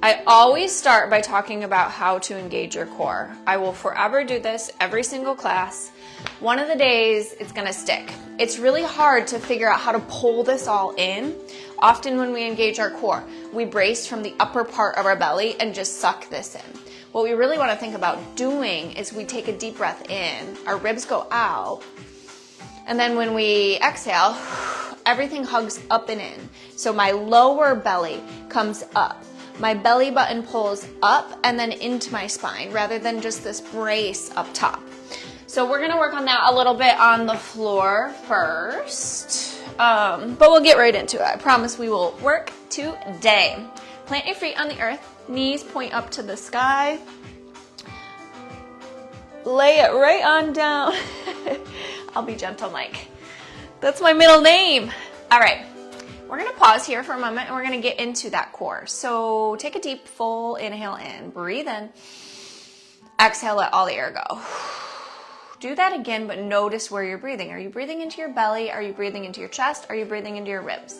I always start by talking about how to engage your core. I will forever do this every single class. One of the days it's gonna stick. It's really hard to figure out how to pull this all in. Often when we engage our core, we brace from the upper part of our belly and just suck this in. What we really wanna think about doing is we take a deep breath in, our ribs go out, and then when we exhale, everything hugs up and in. So my lower belly comes up. My belly button pulls up and then into my spine rather than just this brace up top. So we're gonna work on that a little bit on the floor first, but we'll get right into it. I promise we will work today. Plant your feet on the earth, knees point up to the sky. Lay it right on down. I'll be gentle, Mike. That's my middle name. All right, we're gonna pause here for a moment and we're gonna get into that core. So take a deep, full inhale in, breathe in. Exhale, let all the air go. Do that again, but notice where you're breathing. Are you breathing into your belly? Are you breathing into your chest? Are you breathing into your ribs?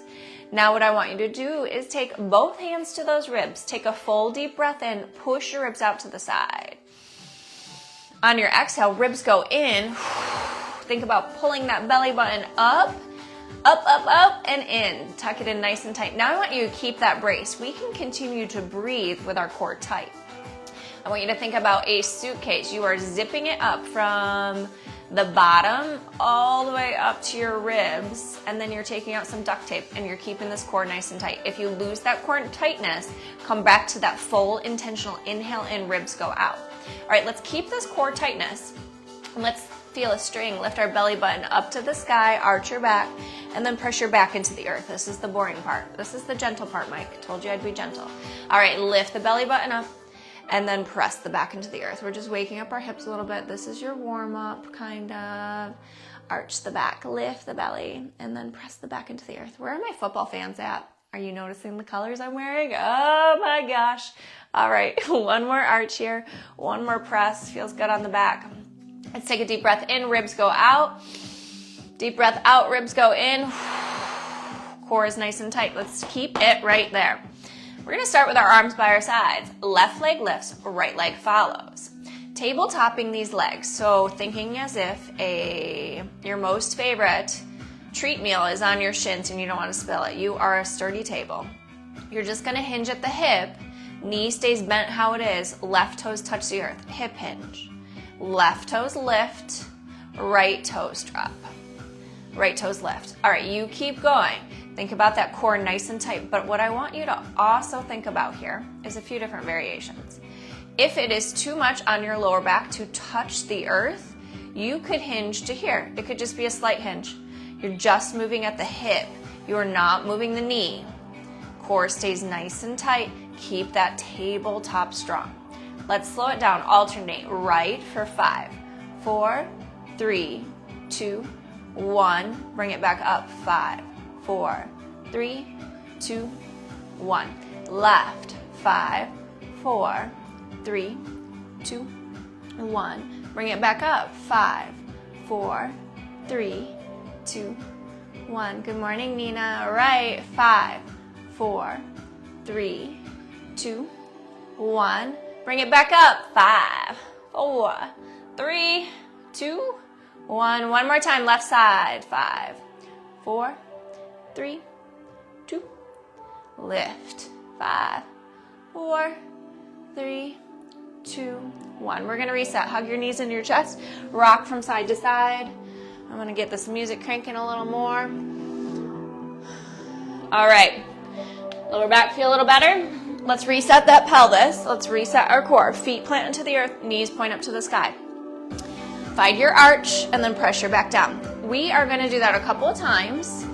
Now what I want you to do is take both hands to those ribs. Take a full deep breath in, push your ribs out to the side. On your exhale, ribs go in. Think about pulling that belly button up, up, up, up, and in. Tuck it in nice and tight. Now I want you to keep that brace. We can continue to breathe with our core tight. I want you to think about a suitcase. You are zipping it up from the bottom all the way up to your ribs, and then you're taking out some duct tape and you're keeping this core nice and tight. If you lose that core tightness, come back to that full intentional inhale in, ribs go out. All right, let's keep this core tightness. And let's feel a string. Lift our belly button up to the sky, arch your back, and then press your back into the earth. This is the boring part. This is the gentle part, Mike. Told you I'd be gentle. All right, lift the belly button up and then press the back into the earth. We're just waking up our hips a little bit. This is your warm up, kind of. Arch the back, lift the belly, and then press the back into the earth. Where are my football fans at? Are you noticing the colors I'm wearing? Oh my gosh. All right, one more arch here. One more press, feels good on the back. Let's take a deep breath in, ribs go out. Deep breath out, ribs go in. Core is nice and tight. Let's keep it right there. We're gonna start with our arms by our sides. Left leg lifts, right leg follows. Table topping these legs. So thinking as if your most favorite treat meal is on your shins and you don't want to spill it. You are a sturdy table. You're just gonna hinge at the hip. Knee stays bent how it is. Left toes touch the earth. Hip hinge. Left toes lift, right toes drop. Right toes lift. All right, you keep going. Think about that core nice and tight. But what I want you to also think about here is a few different variations. If it is too much on your lower back to touch the earth, you could hinge to here. It could just be a slight hinge. You're just moving at the hip. You are not moving the knee. Core stays nice and tight. Keep that tabletop strong. Let's slow it down. Alternate. Right for 5, 4, 3, 2, 1. Bring it back up. 5, 4, 3, 2, 1. Left. 5, 4, 3, 2, 1. Bring it back up. 5, 4, 3, 2, 1. Good morning, Nina. Right. 5, 4, 3, 2, 1. Bring it back up. 5, 4, 3, 2, 1. One more time. Left side. 5, 4, 3, 2. Lift. 5, 4, 3, 2, 1. We're going to reset. Hug your knees into your chest. Rock from side to side. I'm going to get this music cranking a little more. All right. Lower back feel a little better? Let's reset that pelvis. Let's reset our core. Feet plant into the earth, knees point up to the sky. Find your arch and then press your back down. We are going to do that a couple of times.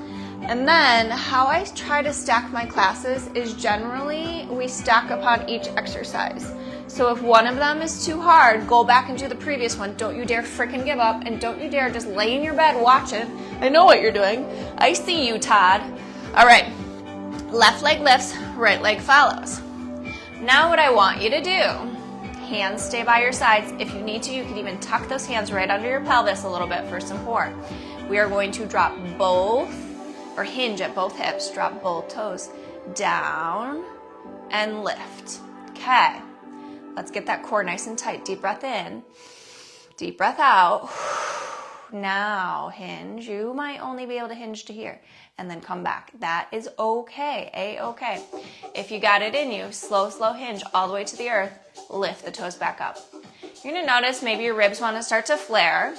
And then how I try to stack my classes is generally we stack upon each exercise. So if one of them is too hard, go back and do the previous one. Don't you dare frickin' give up, and don't you dare just lay in your bed watching. I know what you're doing. I see you, Todd. All right. Left leg lifts, right leg follows. Now what I want you to do, hands stay by your sides. If you need to, you can even tuck those hands right under your pelvis a little bit for support. We are going to drop both, or hinge at both hips, drop both toes down, and lift. Okay, let's get that core nice and tight. Deep breath in, deep breath out. Now hinge. You might only be able to hinge to here and then come back. That is okay, A-okay. If you got it in you, slow, slow hinge all the way to the earth. Lift the toes back up. You're gonna notice maybe your ribs wanna start to flare.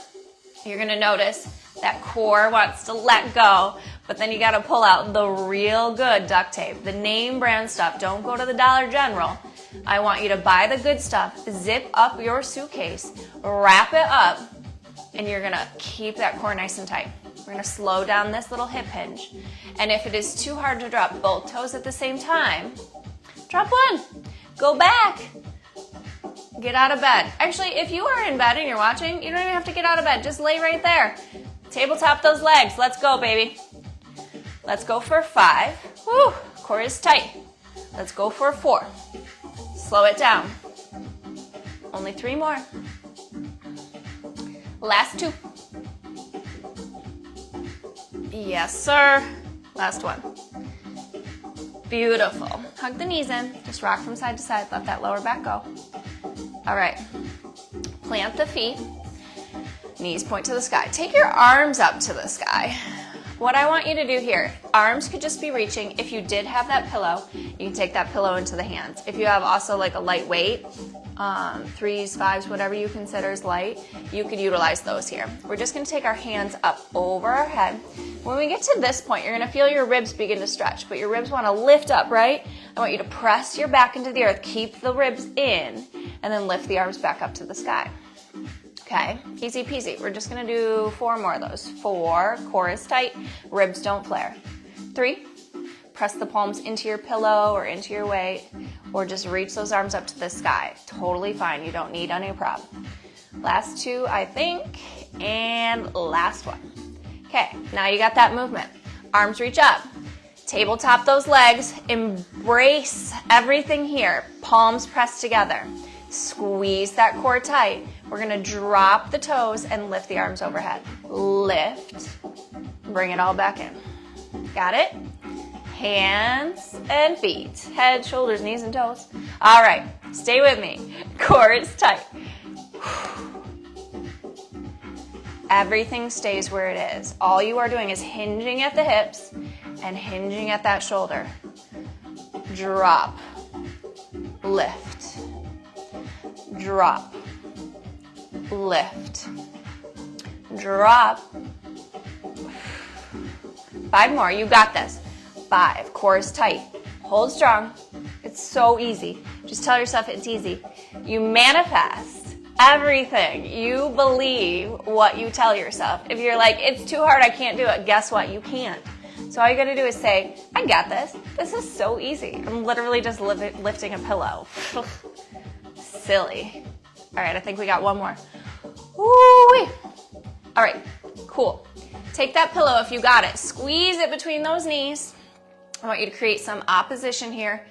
You're gonna notice that core wants to let go, but then you gotta pull out the real good duct tape, the name brand stuff. Don't go to the Dollar General. I want you to buy the good stuff, zip up your suitcase, wrap it up, and you're gonna keep that core nice and tight. We're gonna slow down this little hip hinge. And if it is too hard to drop both toes at the same time, drop one, go back, get out of bed. Actually, if you are in bed and you're watching, you don't even have to get out of bed, just lay right there. Tabletop those legs, let's go, baby. Let's go for 5, woo, core is tight. Let's go for 4, slow it down. Only 3 more. Last 2. Yes, sir. Last one. Beautiful. Hug the knees in. Just rock from side to side. Let that lower back go. All right. Plant the feet. Knees point to the sky. Take your arms up to the sky. What I want you to do here, arms could just be reaching. If you did have that pillow, you can take that pillow into the hands. If you have also like a light weight, 3s, 5s, whatever you consider is light, you could utilize those here. We're just gonna take our hands up over our head. When we get to this point, you're gonna feel your ribs begin to stretch, but your ribs wanna lift up, right? I want you to press your back into the earth, keep the ribs in, and then lift the arms back up to the sky. Okay, easy peasy. We're just gonna do 4 more of those. 4, core is tight, ribs don't flare. 3, press the palms into your pillow or into your weight, or just reach those arms up to the sky. Totally fine, you don't need any prop. Last 2, I think, and last one. Okay, now you got that movement. Arms reach up, tabletop those legs, embrace everything here. Palms pressed together. Squeeze that core tight. We're gonna drop the toes and lift the arms overhead. Lift, bring it all back in. Got it? Hands and feet, head, shoulders, knees, and toes. All right, stay with me. Core is tight. Everything stays where it is. All you are doing is hinging at the hips and hinging at that shoulder. Drop, lift, drop, lift, drop. 5 more, you got this. 5, core is tight. Hold strong. It's so easy. Just tell yourself it's easy. You manifest everything. You believe what you tell yourself. If you're like, it's too hard, I can't do it, guess what? You can't. So all you gotta do is say, I got this. This is so easy. I'm literally just lifting a pillow. Silly. All right, I think we got 1 more. Woo-wee. All right, cool. Take that pillow if you got it. Squeeze it between those knees. I want you to create some opposition here.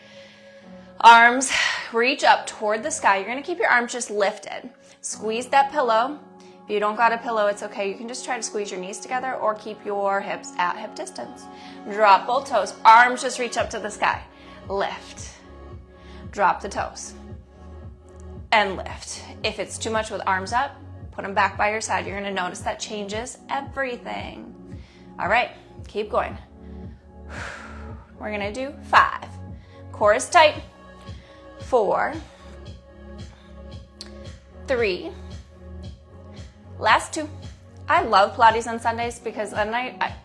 Arms reach up toward the sky. You're gonna keep your arms just lifted. Squeeze that pillow. If you don't got a pillow, it's okay. You can just try to squeeze your knees together or keep your hips at hip distance. Drop both toes. Arms just reach up to the sky. Lift. Drop the toes. And lift. If it's too much with arms up, put them back by your side. You're gonna notice that changes everything. All right, keep going. We're gonna do 5. Core is tight. 4, 3, last 2. I love Pilates on Sundays because then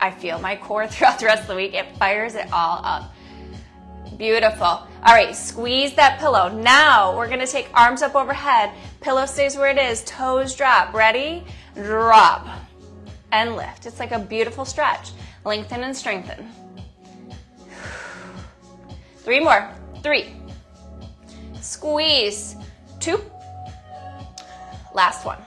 I feel my core throughout the rest of the week. It fires it all up. Beautiful. All right, squeeze that pillow. Now we're gonna take arms up overhead. Pillow stays where it is, toes drop. Ready? Drop and lift. It's like a beautiful stretch. Lengthen and strengthen. 3 more. 3. Squeeze. 2. Last one.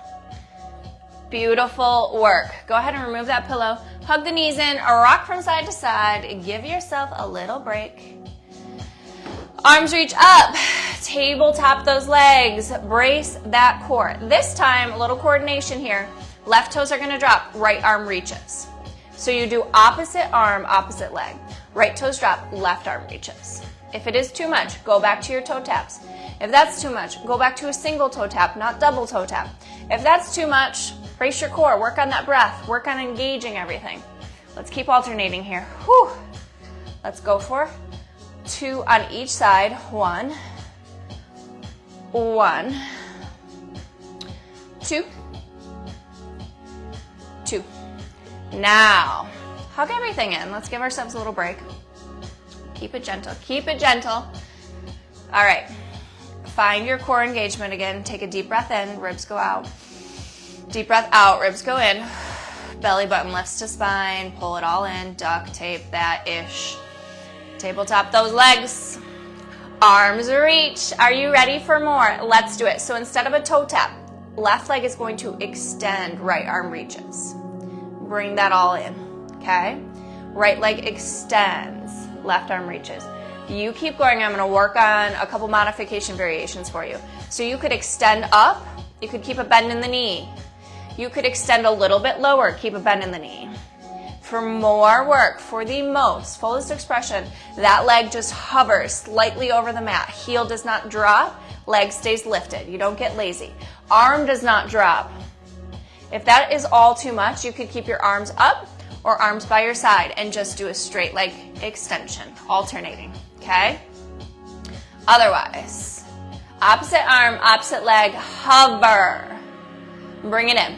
Beautiful work. Go ahead and remove that pillow. Hug the knees in, rock from side to side. Give yourself a little break. Arms reach up. Tabletop those legs. Brace that core. This time, a little coordination here. Left toes are gonna drop, right arm reaches. So you do opposite arm, opposite leg. Right toes drop, left arm reaches. If it is too much, go back to your toe taps. If that's too much, go back to a single toe tap, not double toe tap. If that's too much, brace your core, work on that breath, work on engaging everything. Let's keep alternating here. Whew. Let's go for 2 on each side. 1, 1, 2, 2. Now, hug everything in. Let's give ourselves a little break. Keep it gentle. Keep it gentle. All right. Find your core engagement again. Take a deep breath in. Ribs go out. Deep breath out. Ribs go in. Belly button lifts to spine. Pull it all in. Duct tape that ish. Tabletop those legs. Arms reach. Are you ready for more? Let's do it. So instead of a toe tap, left leg is going to extend, right arm reaches. Bring that all in, okay? Right leg extends, left arm reaches. You keep going. I'm gonna work on a couple modification variations for you. So you could extend up, you could keep a bend in the knee. You could extend a little bit lower, keep a bend in the knee. For more work, for the most, fullest expression, that leg just hovers slightly over the mat. Heel does not drop, leg stays lifted. You don't get lazy. Arm does not drop. If that is all too much, you could keep your arms up or arms by your side and just do a straight leg extension, alternating, okay? Otherwise, opposite arm, opposite leg, hover. Bring it in.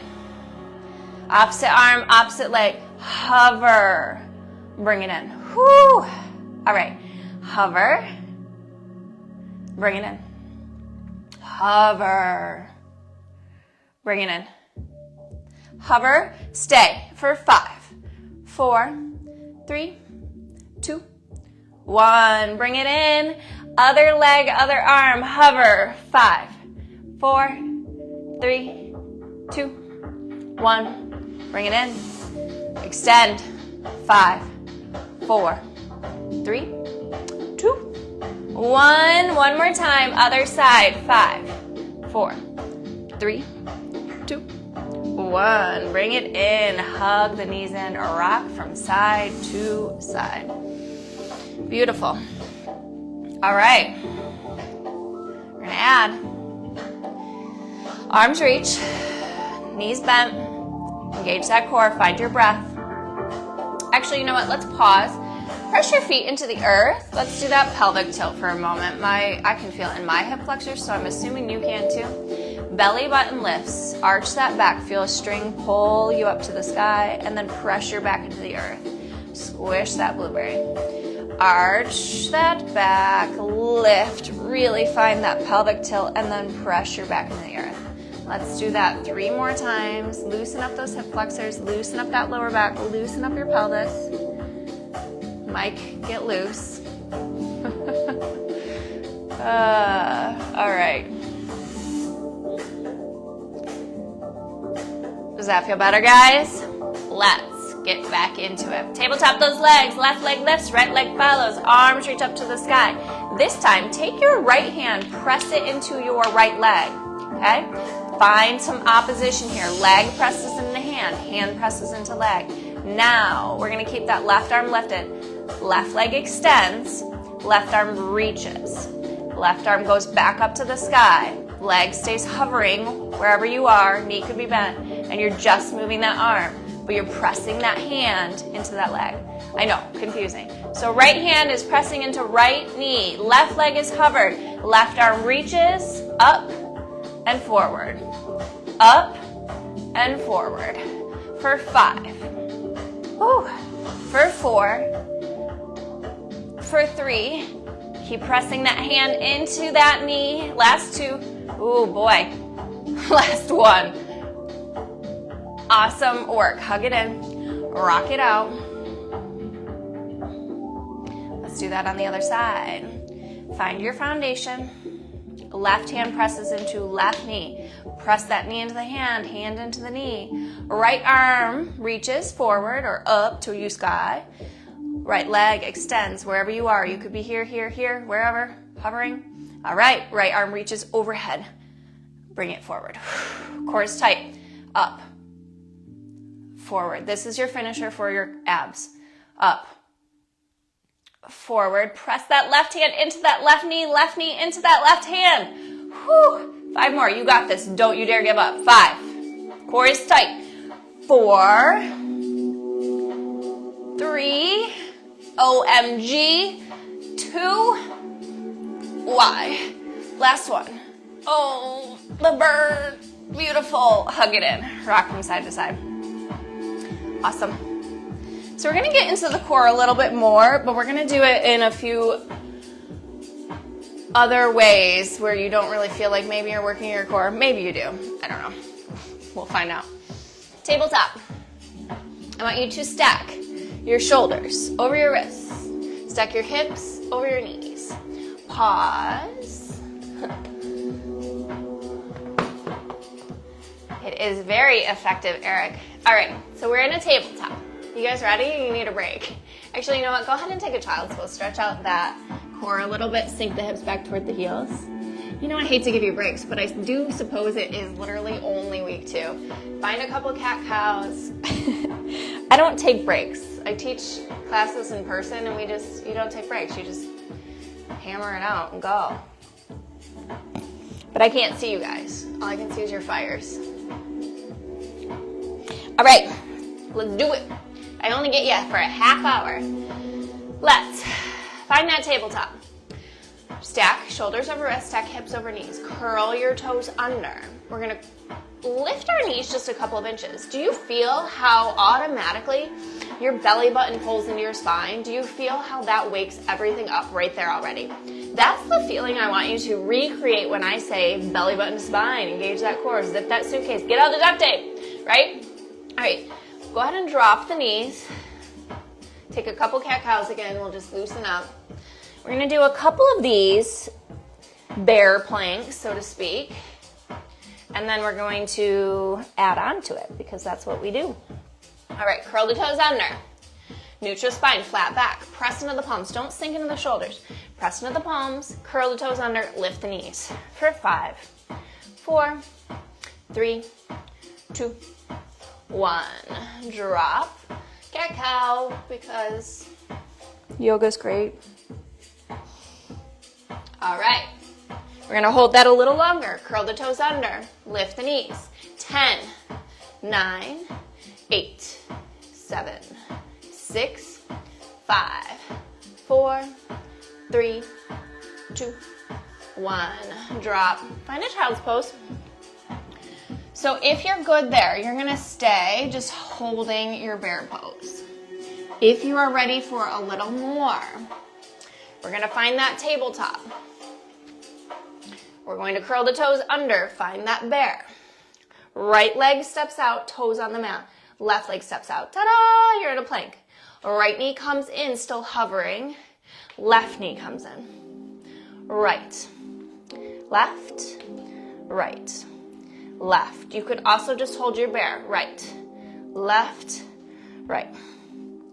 Opposite arm, opposite leg, hover. Bring it in. Whew. All right. Hover. Bring it in. Hover. Bring it in. Hover. Stay for 5, 4, 3, 2, 1. Bring it in. Other leg, other arm. Hover. 5, 4, 3, 2, 1. Bring it in. Extend. 5, 4, 3, 2, 1. One more time. Other side. 5, 4, 3, 2, 1. Bring it in. Hug the knees in. Rock from side to side. Beautiful. All right. We're going to add arms reach, knees bent. Engage that core. Find your breath. Actually, you know what? Let's pause. Press your feet into the earth. Let's do that pelvic tilt for a moment. I can feel it in my hip flexors, so I'm assuming you can too. Belly button lifts. Arch that back. Feel a string pull you up to the sky, and then pressure back into the earth. Squish that blueberry. Arch that back. Lift. Really find that pelvic tilt, and then pressure back into the earth. Let's do that 3 more times. Loosen up those hip flexors. Loosen up that lower back. Loosen up your pelvis. Mike, get loose. All right. Does that feel better, guys? Let's get back into it. Tabletop those legs. Left leg lifts, right leg follows. Arms reach up to the sky. This time, take your right hand, press it into your right leg. Okay? Find some opposition here. Leg presses into hand. Hand presses into leg. Now, we're going to keep that left arm lifted. Left leg extends. Left arm reaches. Left arm goes back up to the sky. Leg stays hovering wherever you are. Knee could be bent. And you're just moving that arm. But you're pressing that hand into that leg. I know, confusing. So right hand is pressing into right knee. Left leg is hovered. Left arm reaches up and forward. Up and forward. For 5. Whew. For 4. For 3. Keep pressing that hand into that knee. Last 2. Ooh, boy. Last 1. Awesome work. Hug it in. Rock it out. Let's do that on the other side. Find your foundation. Left hand presses into left knee. Press that knee into the hand, hand into the knee. Right arm reaches forward or up to you sky. Right leg extends wherever you are. You could be here, here, here, wherever, hovering. All right, right arm reaches overhead. Bring it forward. Core is tight. Up. Forward. This is your finisher for your abs. Up. forward. Press that left hand into that left knee into that left hand. Whew. 5 more. You got this. Don't you dare give up. 5. Core is tight. 4. 3. OMG. 2. Y. Last one. Oh, the bird. Beautiful. Hug it in. Rock from side to side. Awesome. So we're going to get into the core a little bit more, but we're going to do it in a few other ways where you don't really feel like maybe you're working your core. Maybe you do. I don't know. We'll find out. Tabletop. I want you to stack your shoulders over your wrists. Stack your hips over your knees. Pause. It is very effective, Eric. All right, so we're in a tabletop. You guys ready? You need a break. Actually, you know what? Go ahead and take a child's pose. Stretch out that core a little bit. Sink the hips back toward the heels. You know, I hate to give you breaks, but I do suppose it is literally only week 2. Find a couple cat-cows. I don't take breaks. I teach classes in person, and you don't take breaks. You just hammer it out and go. But I can't see you guys. All I can see is your fires. All right, let's do it. I only get you for a half hour. Let's find that tabletop. Stack shoulders over wrists, stack hips over knees. Curl your toes under. We're gonna lift our knees just a couple of inches. Do you feel how automatically your belly button pulls into your spine? Do you feel how that wakes everything up right there already? That's the feeling I want you to recreate when I say belly button to spine, engage that core, zip that suitcase, get out the duct tape, right? All right, go ahead and drop the knees. Take a couple cat-cows again, we'll just loosen up. We're gonna do a couple of these bear planks, so to speak, and then we're going to add on to it because that's what we do. All right, curl the toes under. Neutral spine, flat back. Press into the palms, don't sink into the shoulders. Press into the palms, curl the toes under, lift the knees. For 5, 4, 3, 2, 1. Drop. Cat-cow, because yoga's great. All right. We're going to hold that a little longer. Curl the toes under. Lift the knees. 10, 9, 8, 7, 6, 5, 4, 3, 2, 1. Drop. Find a child's pose. So if you're good there, you're going to stay just holding your bear pose. If you are ready for a little more, we're going to find that tabletop. We're going to curl the toes under, find that bear. Right leg steps out, toes on the mat. Left leg steps out. Ta-da! You're in a plank. Right knee comes in, still hovering. Left knee comes in. Right. Left. Right. Left. You could also just hold your bear. Right. Left. Right.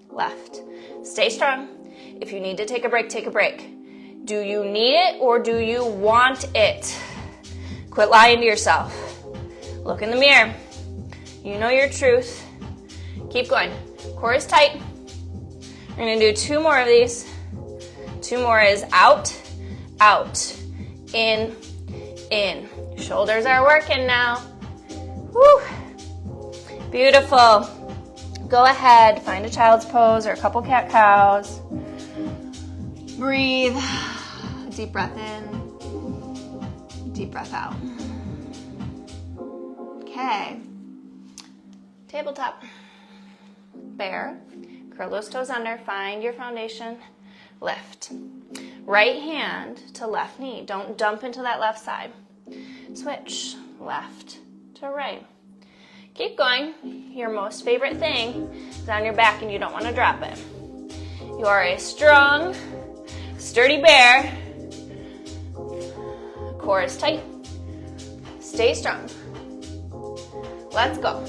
Left. Stay strong. If you need to take a break, take a break. Do you need it or do you want it? Quit lying to yourself. Look in the mirror. You know your truth. Keep going. Core is tight. We're going to do 2 more of these. 2 more is out, out, in, in. Shoulders are working now. Woo. Beautiful. Go ahead, find a child's pose or a couple cat-cows. Breathe. Deep breath in. Deep breath out. Okay. Tabletop. Bear. Curl those toes under. Find your foundation. Lift. Right hand to left knee. Don't dump into that left side. Switch. Left to right. Keep going. Your most favorite thing is on your back and you don't want to drop it. You are a strong, sturdy bear. Core is tight. Stay strong. Let's go.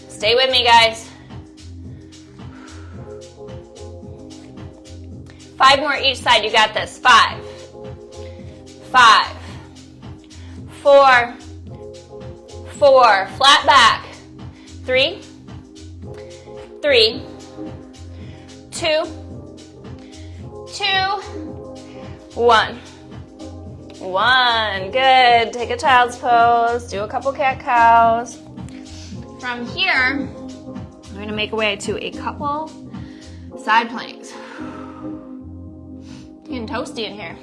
Stay with me, guys. 5 more each side. You got this. 5, 5, 4, 4. Flat back. 3, 3, 2, 2, 1. 1. Good. Take a child's pose. Do a couple cat cows. From here, we're going to make our way to a couple side planks. Getting toasty in here.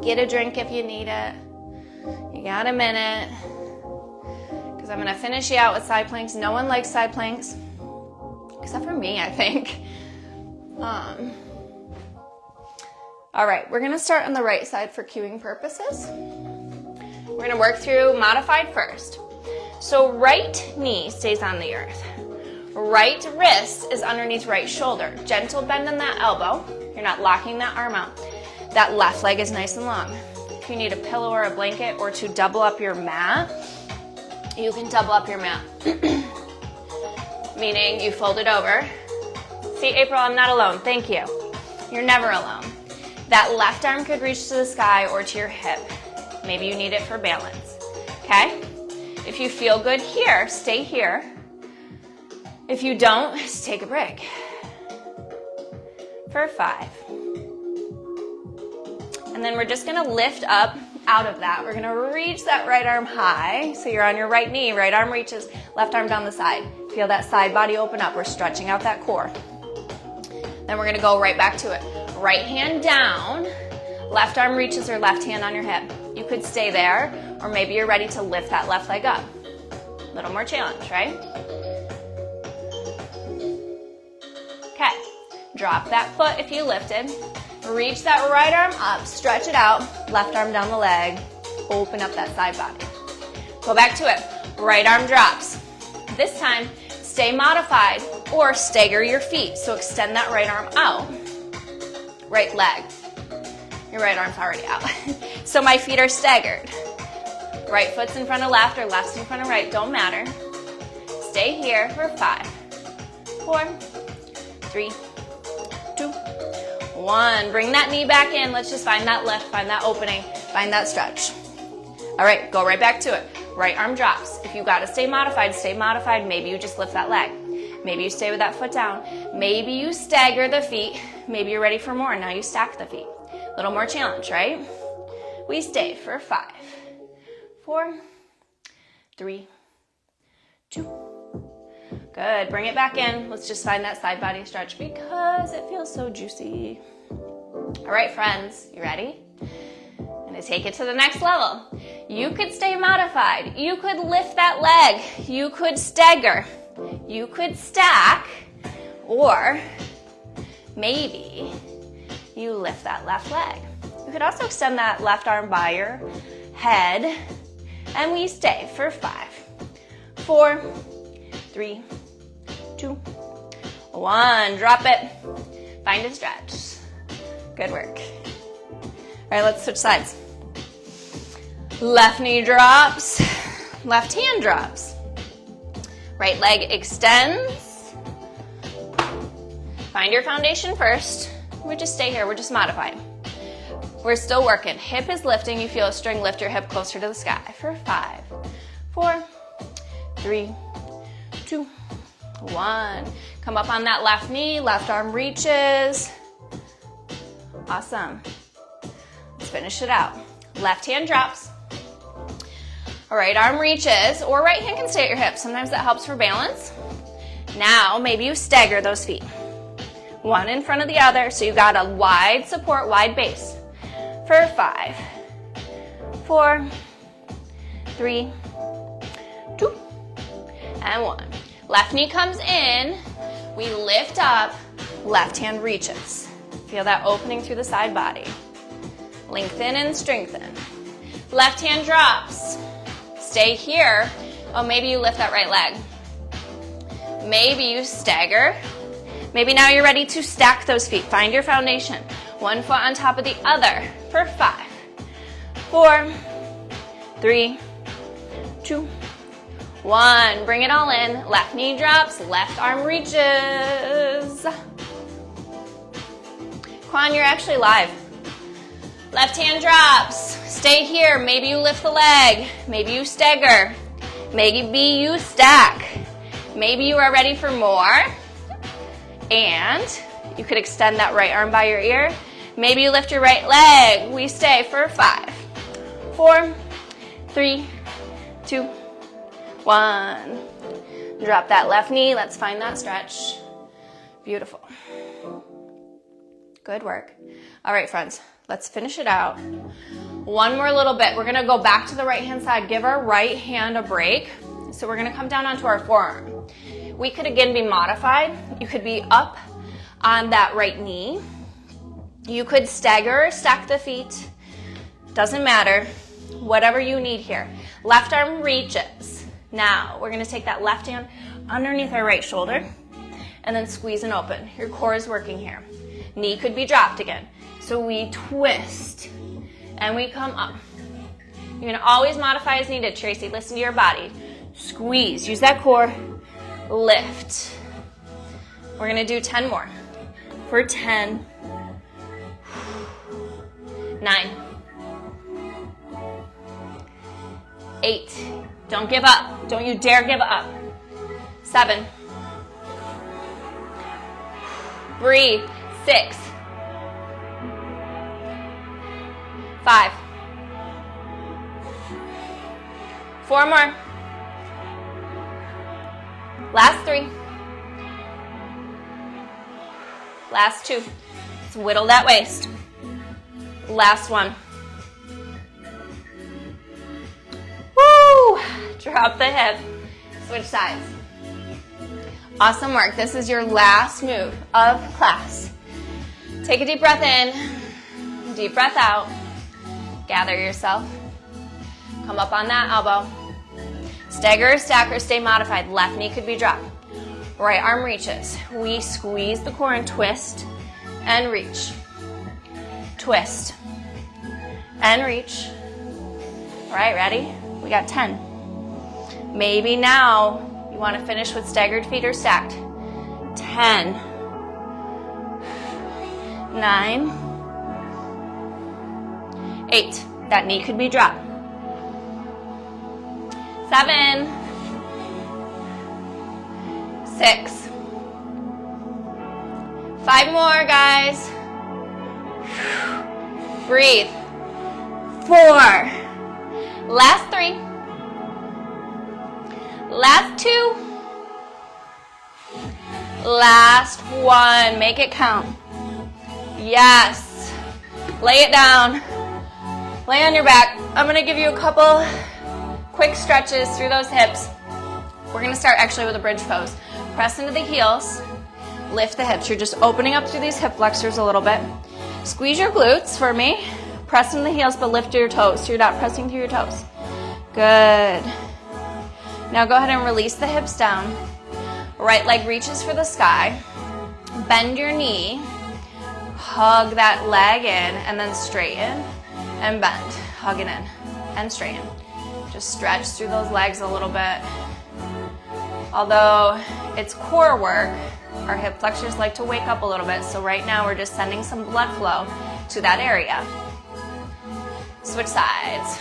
Get a drink if you need it. You got a minute. Because I'm going to finish you out with side planks. No one likes side planks. Except for me, I think. All right, we're going to start on the right side for cueing purposes. We're going to work through modified first. So right knee stays on the earth. Right wrist is underneath right shoulder. Gentle bend in that elbow. You're not locking that arm out. That left leg is nice and long. If you need a pillow or a blanket or to double up your mat, you can double up your mat. Meaning you fold it over. See, April, I'm not alone. Thank you. You're never alone. That left arm could reach to the sky or to your hip. Maybe you need it for balance. Okay? If you feel good here, stay here. If you don't, just take a break. For 5. And then we're just going to lift up out of that. We're going to reach that right arm high. So you're on your right knee, right arm reaches, left arm down the side. Feel that side body open up. We're stretching out that core. Then we're going to go right back to it. Right hand down, left arm reaches or left hand on your hip. You could stay there, or maybe you're ready to lift that left leg up. A little more challenge, right? Okay, drop that foot if you lifted. Reach that right arm up, stretch it out, left arm down the leg, open up that side body. Go back to it. Right arm drops. This time, stay modified or stagger your feet. So extend that right arm out. Right leg. Your right arm's already out. So my feet are staggered. Right foot's in front of left or left's in front of right, don't matter. Stay here for 5, 4, 3, 2, 1. Bring that knee back in. Let's just find that lift, find that opening, find that stretch. All right, go right back to it. Right arm drops. If you gotta stay modified, stay modified. Maybe you just lift that leg. Maybe you stay with that foot down. Maybe you stagger the feet. Maybe you're ready for more. Now you stack the feet. A little more challenge, right? We stay for 5, 4, 3, 2. Good. Bring it back in. Let's just find that side body stretch because it feels so juicy. All right, friends, you ready? I'm gonna take it to the next level. You could stay modified. You could lift that leg. You could stagger. You could stack, or maybe you lift that left leg. You could also extend that left arm by your head, and we stay for 5, 4, 3, 2, 1. Drop it. Find a stretch. Good work. All right, let's switch sides. Left knee drops, left hand drops. Right leg extends. Find your foundation first. We just stay here, we're just modifying. We're still working. Hip is lifting. You feel a string, lift your hip closer to the sky for 5, 4, 3, 2, 1. Come up on that left knee, left arm reaches. Awesome. Let's finish it out. Left hand drops. Right arm reaches, or right hand can stay at your hip. Sometimes that helps for balance. Now, maybe you stagger those feet. One in front of the other, so you got a wide support, wide base. For 5, 4, 3, 2, and 1. Left knee comes in, we lift up, left hand reaches. Feel that opening through the side body. Lengthen and strengthen. Left hand drops. Stay here. Oh, maybe you lift that right leg. Maybe you stagger. Maybe now you're ready to stack those feet. Find your foundation. One foot on top of the other for 5, 4, 3, 2, 1. Bring it all in. Left knee drops, left arm reaches. Quan, you're actually live. Left hand drops. Stay here. Maybe you lift the leg. Maybe you stagger. Maybe you stack. Maybe you are ready for more. And you could extend that right arm by your ear. Maybe you lift your right leg. We stay for 5, 4, 3, 2, 1. Drop that left knee. Let's find that stretch. Beautiful. Good work. All right, friends, let's finish it out. One more little bit. We're gonna go back to the right-hand side. Give our right hand a break. So we're gonna come down onto our forearm. We could again be modified. You could be up on that right knee. You could stagger or stack the feet. Doesn't matter. Whatever you need here. Left arm reaches. Now we're gonna take that left hand underneath our right shoulder and then squeeze and open. Your core is working here. Knee could be dropped again. So we twist and we come up. You're gonna always modify as needed, Tracy. Listen to your body. Squeeze, use that core, lift. We're gonna do 10 more. For 10, 9, 8, don't give up. Don't you dare give up. 7, breathe, 6, 5, 4 more. Last 3. Last 2. Let's whittle that waist. Last 1. Woo! Drop the hip. Switch sides. Awesome work. This is your last move of class. Take a deep breath in. Deep breath out. Gather yourself. Come up on that elbow. Stagger or stack or stay modified. Left knee could be dropped. Right arm reaches. We squeeze the core and twist and reach. Twist and reach. All right, ready? We got 10. Maybe now you want to finish with staggered feet or stacked. 10, 9, 8. That knee could be dropped. 7, 6, 5 more, guys. Breathe. 4, last 3, last 2, last 1. Make it count. Yes. Lay it down. Lay on your back. I'm gonna give you a couple quick stretches through those hips. We're gonna start actually with a bridge pose. Press into the heels, lift the hips. You're just opening up through these hip flexors a little bit. Squeeze your glutes for me. Press into the heels, but lift your toes so you're not pressing through your toes. Good. Now go ahead and release the hips down. Right leg reaches for the sky. Bend your knee. Hug that leg in and then straighten and bend. Hug it in and straighten. Just stretch through those legs a little bit. Although it's core work, our hip flexors like to wake up a little bit, so right now we're just sending some blood flow to that area. Switch sides.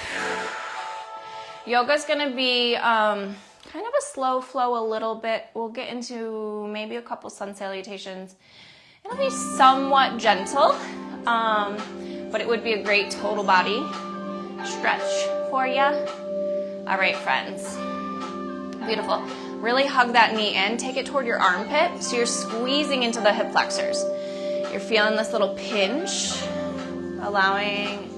Yoga's gonna be kind of a slow flow a little bit. We'll get into maybe a couple sun salutations. It'll be somewhat gentle, but it would be a great total body stretch for you. All right, friends. Beautiful. Really hug that knee in. Take it toward your armpit, so you're squeezing into the hip flexors. You're feeling this little pinch, allowing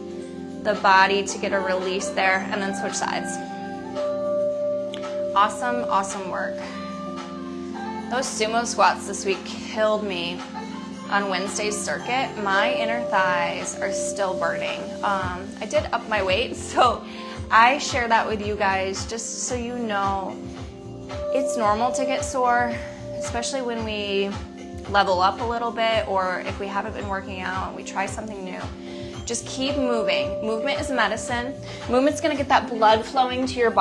the body to get a release there, and then switch sides. Awesome, awesome work. Those sumo squats this week killed me on Wednesday's circuit. My inner thighs are still burning. I did up my weight, so I share that with you guys just so you know it's normal to get sore, especially when we level up a little bit or if we haven't been working out and we try something new. Just keep moving. Movement is medicine. Movement's gonna get that blood flowing to your body.